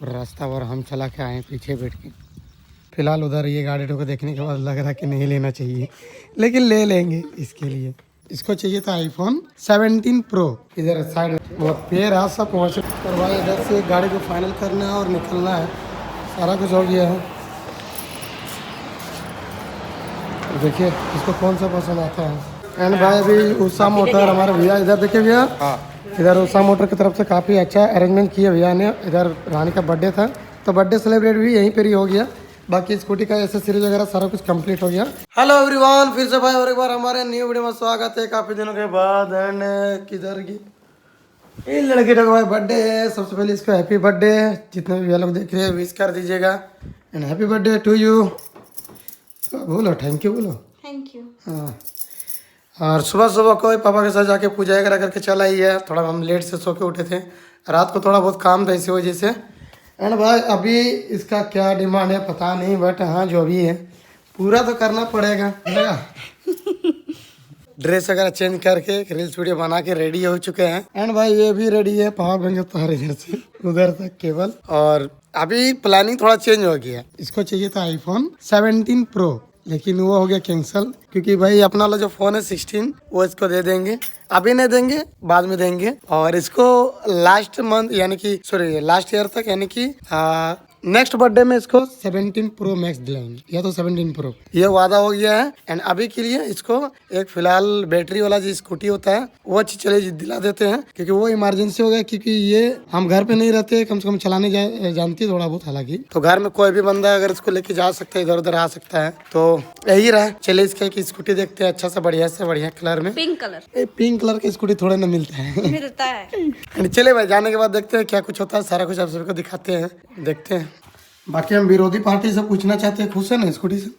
पूरा रास्ता और हम चला के आए पीछे बैठ के। फिलहाल उधर ये गाड़ी को देखने के बाद लग रहा है कि नहीं लेना चाहिए, लेकिन ले लेंगे इसके लिए। इसको चाहिए था आईफोन 17 प्रो। इधर साइड बहुत पेड़ है, सब पहुँच और भाई इधर से गाड़ी को फाइनल करना है और निकलना है। सारा कुछ हो गया है। देखिए इसको कौन सा पसंद आता है। एंड भाई अभी उषा मोटर हमारे भैया इधर देखिए भैया, इधर उषा मोटर की तरफ से काफ़ी अच्छा अरेंजमेंट किया भैया ने। इधर रानी का बर्थडे था तो बर्थडे सेलिब्रेट भी यहीं पर ही हो गया। बाकी स्कूटी का एसेसरीज वगैरह सारा कुछ कंप्लीट हो गया। हेलो एवरीवन, फिर से भाई और एक बार हमारे न्यू वीडियो में स्वागत है काफ़ी दिनों के बाद। एंड किधर की इन लड़के का भाई बर्थडे है। सबसे पहले इसको हैप्पी बर्थडे, जितने भी भैया लोग देख रहे हैं विश कर दीजिएगा। And happy birthday to you. बोलो थैंक यू, बोलो थैंक यू। हाँ। और सुबह सुबह को पापा के साथ जाके पूजा वगैरह करके चला ही है। थोड़ा हम लेट से सो के उठे थे, रात को थोड़ा बहुत काम था इसी वजह से। एंड भाई अभी इसका क्या डिमांड है पता नहीं, बट हाँ जो भी है पूरा तो करना पड़ेगा। ड्रेस वगैरह चेंज करके रील्स वीडियो बना के रेडी हो चुके हैं। एंड भाई ये भी रेडी है, पावर बैंक तार इधर से उधर तक केबल। और अभी प्लानिंग थोड़ा चेंज हो गया। इसको चाहिए था आईफोन 17 प्रो, लेकिन वो हो गया कैंसिल, क्योंकि भाई अपना वाला जो फोन है 16 वो इसको दे देंगे। अभी नहीं देंगे, बाद में देंगे। और इसको लास्ट मंथ यानी कि सॉरी लास्ट ईयर तक यानी कि नेक्स्ट बर्थडे में इसको 17 प्रो मैक्स दिलाएंगे, या तो 17 प्रो, ये वादा हो गया है। एंड अभी के लिए इसको एक फिलहाल बैटरी वाला जो स्कूटी होता है वो अच्छी चले दिला देते हैं, क्योंकि वो इमरजेंसी हो गया। क्योंकि ये हम घर पे नहीं रहते, कम से कम चलाने जानती है थोड़ा बहुत, हालांकि तो घर में कोई भी बंदा अगर इसको लेके जा सकता है, इधर उधर आ सकता है, तो यही रहा। चले इसका की स्कूटी देखते हैं, अच्छा सा बढ़िया कलर में। पिंक कलर, पिंक कलर की स्कूटी थोड़ा ना मिलता है। मिलता है। चले भाई जाने के बाद देखते हैं क्या कुछ होता है, सारा कुछ आप सबको दिखाते हैं, देखते हैं। बाकी हम विरोधी पार्टी से पूछना चाहते हैं, खुश है ना स्कूटी से?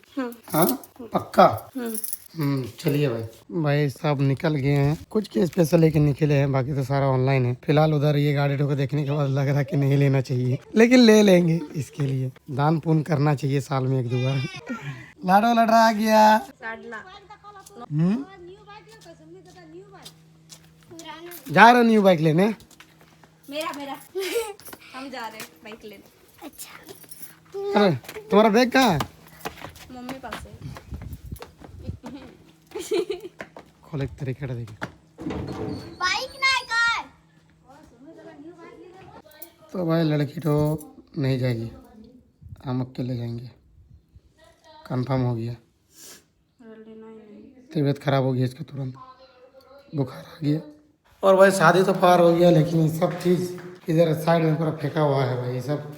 हाँ पक्का। चलिए भाई सब निकल गए हैं, कुछ के स्पेशल लेके निकले हैं, बाकी तो सारा ऑनलाइन है। फिलहाल उधर ये गाड़ी को देखने के बाद लग रहा है कि नहीं लेना चाहिए, लेकिन ले लेंगे इसके लिए। दान पुण्य करना चाहिए साल में एक दो बार। लाडो लड़ा गया। जा रहे न्यू बाइक लेने। मेरा हम जा रहे हैं बाइक लेने। अच्छा अरे तुम्हारा बैग कहाँ है? मम्मी पास है। खोल एक तरीके से देखिए। बाइक नहीं कर। तो भाई लड़की तो नहीं जाएगी, हम अकेले जाएंगे, कंफर्म हो गया। तबीयत खराब हो गई इसका, तुरंत बुखार आ गया। और भाई शादी तो पार हो गया, लेकिन ये सब चीज़ इधर साइड में पूरा फेंका हुआ है भाई। ये सब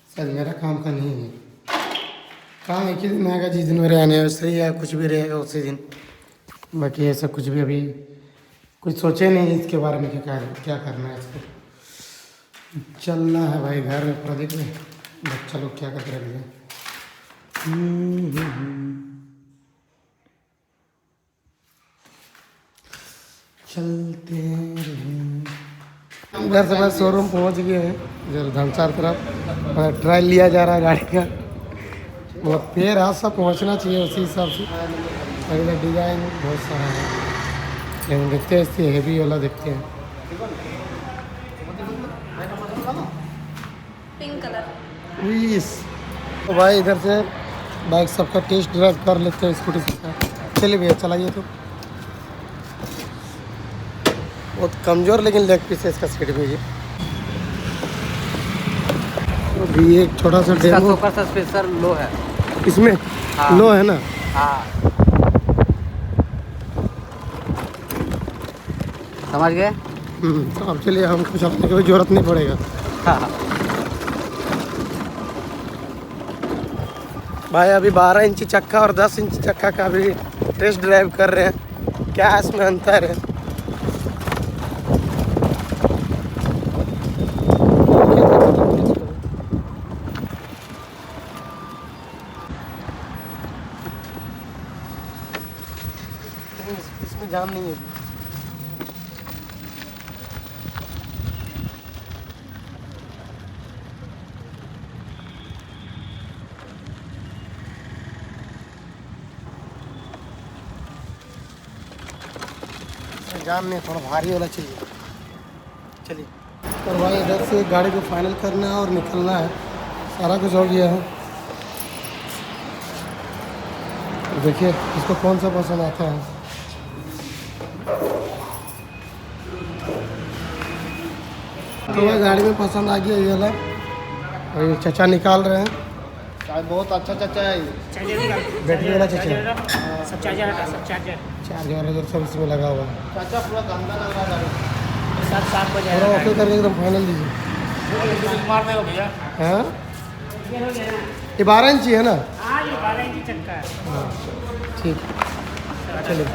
शायद मेरा काम का नहीं है। काम एक ही दिन आएगा, जिस दिन मेरे एनिवर्सरी या कुछ भी रहेगा उसी दिन। बाकी ऐसा कुछ भी अभी कुछ सोचे नहीं इसके बारे में, क्या करना है इसको। चलना है भाई घर में, प्रदीप में बच्चा लोग क्या करते रह गए। चलते रहे। इधर से मैं शोरूम पहुंच गए हैं, इधर धनसार तरफ ट्रायल लिया जा रहा है गाड़ी का। बहुत पेड़ है, सब पहुंचना चाहिए उसी हिसाब से। इधर डिजाइन बहुत सारा है, लेकिन देखते हैं इससे हेवी वाला देखते हैं। Pink colour. इस तो भाई इधर से बाइक सबका टेस्ट ड्राइव कर लेते हैं स्कूटी से। चलिए भैया चलाइए। तो बहुत कमज़ोर लेकिन लेग पीस है इसका सीट में। ये तो भी एक छोटा सा डेमो स्पेशल लो है इसमें। हाँ। लो है ना। हाँ समझ गए। तो अब चलिए, हम कुछ अपने कोई जरूरत नहीं पड़ेगा। हाँ। भाई अभी 12 इंच चक्का और 10 इंच चक्का का भी टेस्ट ड्राइव कर रहे हैं, क्या इसमें अंतर है। इसमें जाम नहीं है। जाम नहीं, थोड़ा भारी वाला चाहिए। चलिए और भाई इधर से गाड़ी को फाइनल करना है और निकलना है, सारा कुछ हो गया है। तो देखिए इसको कौन सा पसंद आता है। तो भाई गाड़ी में पसंद आ गया ये वाला, और ये चचा निकाल रहे हैं। बहुत अच्छा चाचा है ये। बैटरी वाला चचा, सब चार्जर हटा, सब चार्जर। चार्जर सब इसमें लगा हुआ है। चाचा पूरा गंदा लग रहा है गाड़ी। 7 बजे पूरा ओके करके एकदम फाइनल दीजिए। मार दे भैया। हाँ ये हो गया ना? ये 12 इंची है ना? हाँ ये 12 इंची चक्का है। हाँ ठीक, चलिए।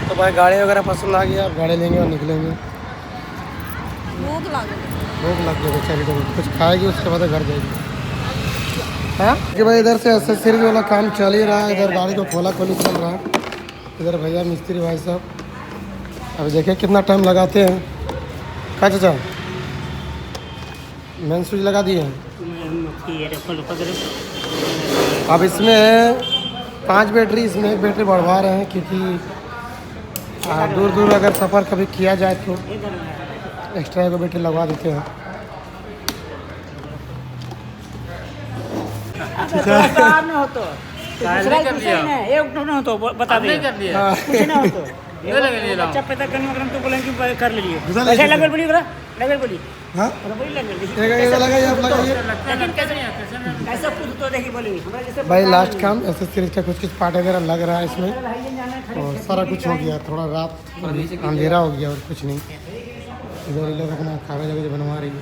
तो भाई गाड़ी वगैरह पसंद आ गया, अब गाड़ी लेंगे और निकलेंगे। भूख लग रही भूख लग गई बेचारी को, कुछ खाएगी उसके बाद घर जाएगी। हाँ कि भाई इधर से एसेसरीज वाला काम चल ही रहा है, इधर गाड़ी को खोला खोली चल रहा है। इधर भैया मिस्त्री भाई साहब, अभी देखिए कितना टाइम लगाते हैं। क्या चाचा मेन स्विच लगा दिए हैं? अब इसमें 5 बैटरी, इसमें 1 बैटरी बढ़वा रहे हैं क्योंकि दूर दूर अगर सफ़र कभी किया जाए तो एक्स्ट्रा एक बैटरी लगवा देते हैं। बता दिए कुछ ना हो तो बच्चा पैदा करने वाला तो बोलेंगे कि कर लीजिए पैसा लगल पड़ी बड़ा लगल पड़ी। हाँ बड़ी लगल ये लगाइए, आप लगाइए। लेकिन कैसे खुद तो देखी बोली हमरा जैसे भाई लास्ट काम एसेसरीज का कुछ पार्ट वगैरह लग रहा है इसमें, और सारा कुछ हो गया। थोड़ा रात अंधेरा हो गया और कुछ नहीं। इधर लोग अपना कागज वगैरह बनवा रही है।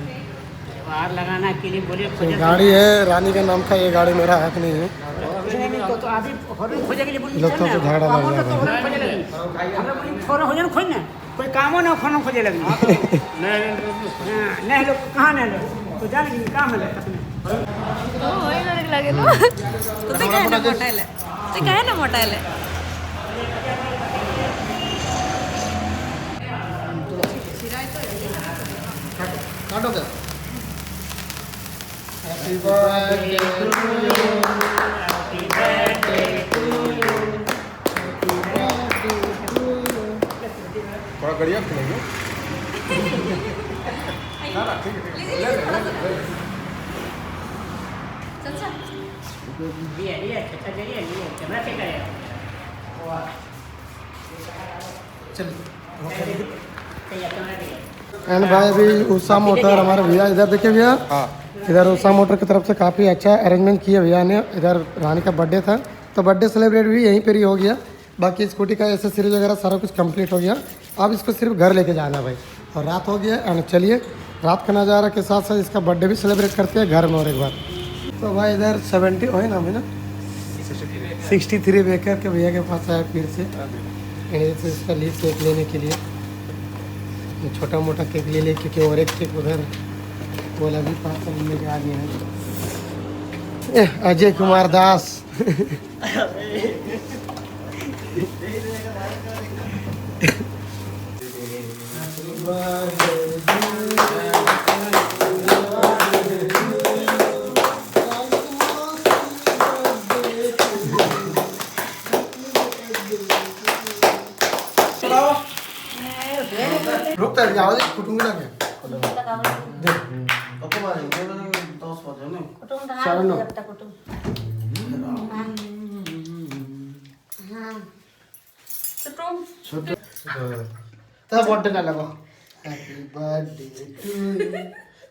बाहर लगाना के लिए बोलिए तो गाड़ी है रानी का नाम का, ये गाड़ी मेरा हक नहीं है। तो अभी खोजे के लिए बोलिए लोग तो झगड़ा लग रहा है। खोजे लगी हमरा बोली फोन हो जाए खोज ना कोई कामो ना फोन खोजे लगी नहीं लोग कहाँ नहीं लोग तो जान गई काम है तो होय लगे तो ते कहे ना मोटाइल है, ते कहे ना मोटाइल है। काटो क्या? Happy birthday to you, happy birthday to you, happy birthday to you. थोड़ा बढ़िया खिलाइए। एंड भाई अभी उषा मोटर हमारे भैया, इधर देखिए भैया, इधर उषा मोटर की तरफ से काफ़ी अच्छा अरेंजमेंट किया भैया ने। इधर रानी का बर्थडे था तो बर्थडे सेलिब्रेट भी यहीं पर ही हो गया। बाकी स्कूटी का एसेसरीज वगैरह सारा कुछ कंप्लीट हो गया। अब इसको सिर्फ घर लेके जाना है भाई, और रात हो गया। एंड चलिए रात का नज़ारा के साथ साथ इसका बर्थडे भी सेलिब्रेट करते हैं घर में और एक बार। तो भाई इधर 70 हो ना, 63 बेकर के भैया के पास आया फिर से इसका लीव केक लेने के लिए। छोटा मोटा केक ले क्योंकि और एक केक उधर बोला भी पार्सल लेके आ गया है। अजय कुमार दास रुक कर जाओ, कुटुंब लगे तो बर्थडे ना लगो। हैप्पी बर्थडे टू यू,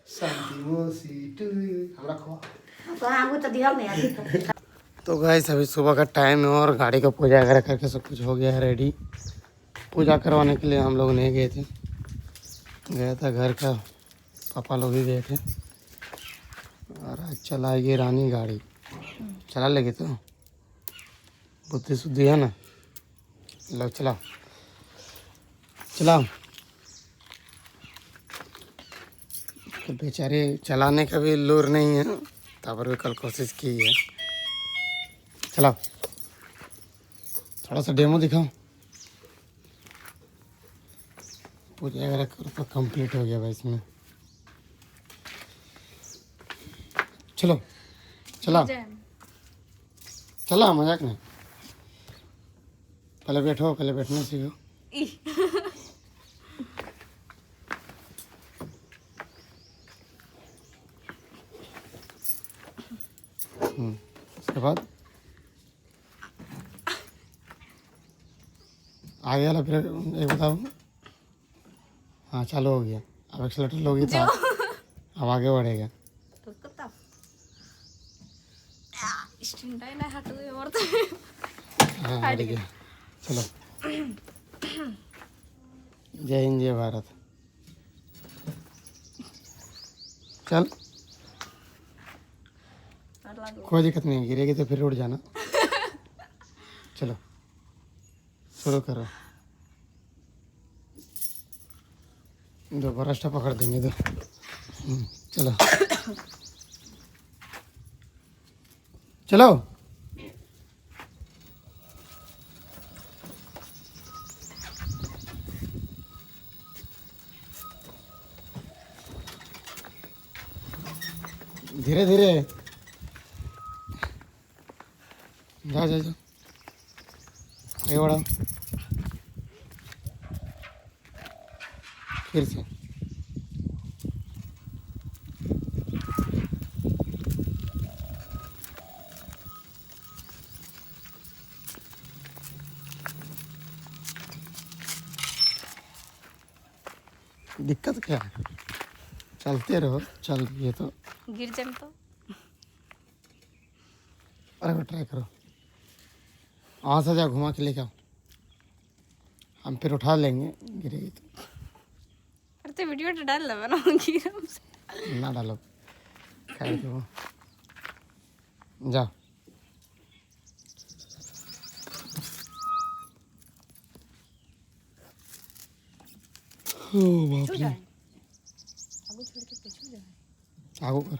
शांति मोसी टू यू। हम रखो तो हमको तो दिया नहीं। तो गाइस अभी सुबह का टाइम है और गाड़ी का पूजा वगैरह करके सब कुछ हो गया है रेडी। पूजा करवाने के लिए हम लोग नहीं गए थे, गया था घर का, पापा लोग भी गए थे। और आज चलाएगी रानी गाड़ी, चला लेगी तो बुद्धि शुद्धि है ना। लो चलाओ चलाओ। तो बेचारे चलाने का भी लूर नहीं है, तब भी कल कोशिश की है। चलाओ, थोड़ा सा डेमो दिखाओ। पूजा वगैरह कर कंप्लीट हो गया भाई इसमें। चलो चला। चला मजाक नहीं, पहले बैठो, पहले बैठना सीखो। उसके बाद आगे वाला फिर एक बताओ। हाँ चालू हो गया, अब एक्सीलेटर लोगी तो अब आगे बढ़ेगा। हाँ हट गया, चलो। जय हिंद जय भारत। चल कोई दिक्कत नहीं, गिरेगी तो फिर उठ जाना। चलो शुरू करो। दो रास्ता पकड़ देंगे इधर। चलो चलो। धीरे धीरे जा जा जा, आगे बढ़ाओ। फिर से दिक्कत क्या है, चलते रहो। चल ये तो गिर जाए तो अरे ट्राई करो, वहाँ से जा घुमा के लेके आओ, हम फिर उठा लेंगे गिरेगी तो। अरे तो वीडियो तो डाल लगा ना, गिरम से ना डालो, खैर तो जाओ। ओ बाप रे, आगो कर।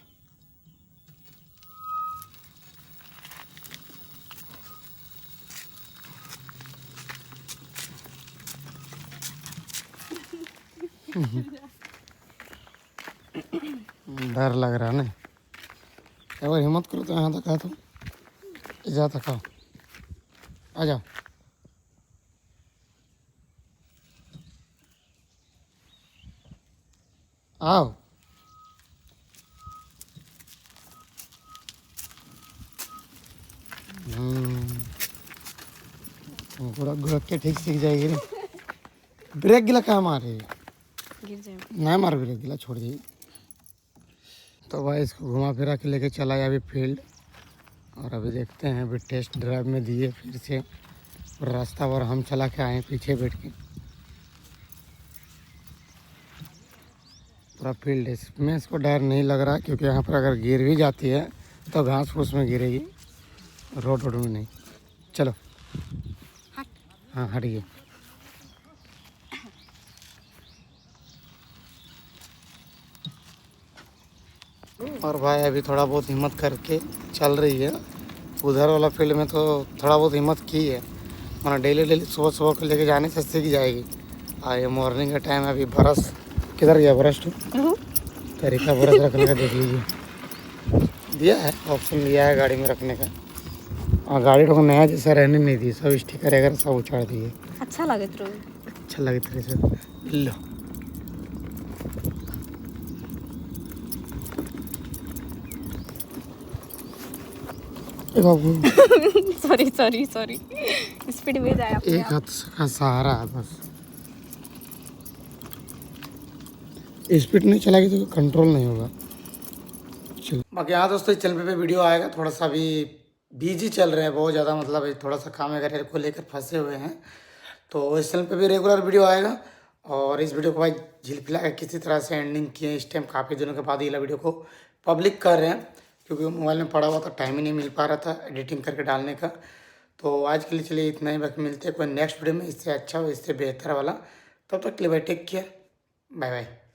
डर लग रहा है ना, एक बार हिम्मत करो तो यहाँ तक आ, तो जा तक आओ, आ जाओ। आओ गुड़क गुड़क के ठीक सीख जाएगी ना। ब्रेक गिला कहाँ मारे, गिर जाए। नहीं मार ब्रेक गिला, छोड़ दी। तो भाई इसको घुमा फिरा के लेके चला है अभी फील्ड, और अभी देखते हैं। अभी टेस्ट ड्राइव में दिए फिर से रास्ता, और हम चला के आए पीछे बैठ के। पूरा फील्ड है, इसमें इसको डर नहीं लग रहा, क्योंकि यहाँ पर अगर गिर भी जाती है तो घास फूस में गिरेगी, रोड वोड में नहीं। चलो हाँ हटिए। और भाई अभी थोड़ा बहुत हिम्मत करके चल रही है। उधर वाला फील्ड में तो थोड़ा बहुत हिम्मत की है, मतलब डेली डेली सुबह सुबह को लेके जाने से सीख जाएगी। और ये मॉर्निंग का टाइम है। अभी ब्रश किधर गया, ब्रश तरीका ब्रश रखने का देख लीजिए, दिया है ऑप्शन, दिया है गाड़ी में रखने का। और गाड़ी को नया जैसा रहने नहीं दी, सब स्टिकर वगैरह सब उछाड़ दिए। अच्छा लगे तो अच्छा लगे तेरे से लो। बाबू सॉरी सॉरी सॉरी, स्पीड में जाया। एक हाथ का सहारा है बस, स्पीड नहीं चलाएगी तो कंट्रोल नहीं होगा। चलो बाकी हाँ दोस्तों, इस चैनल पे वीडियो आएगा। थोड़ा सा अभी बिजी चल रहे हैं बहुत ज़्यादा, मतलब थोड़ा सा काम वगैरह को लेकर फंसे हुए हैं। तो इस चैनल पे भी रेगुलर वीडियो आएगा। और इस वीडियो को भाई झिलफिला के किसी तरह से एंडिंग किए। इस टाइम काफ़ी दिनों के बाद ये वीडियो को पब्लिक कर रहे हैं, क्योंकि मोबाइल में पड़ा हुआ था, टाइम ही नहीं मिल पा रहा था एडिटिंग करके डालने का। तो आज के लिए चलिए इतना ही, बाकी मिलते हैं कोई नेक्स्ट वीडियो में इससे अच्छा हो, इससे बेहतर वाला। तब तक के लिए भाई टेक केयर, बाय बाय।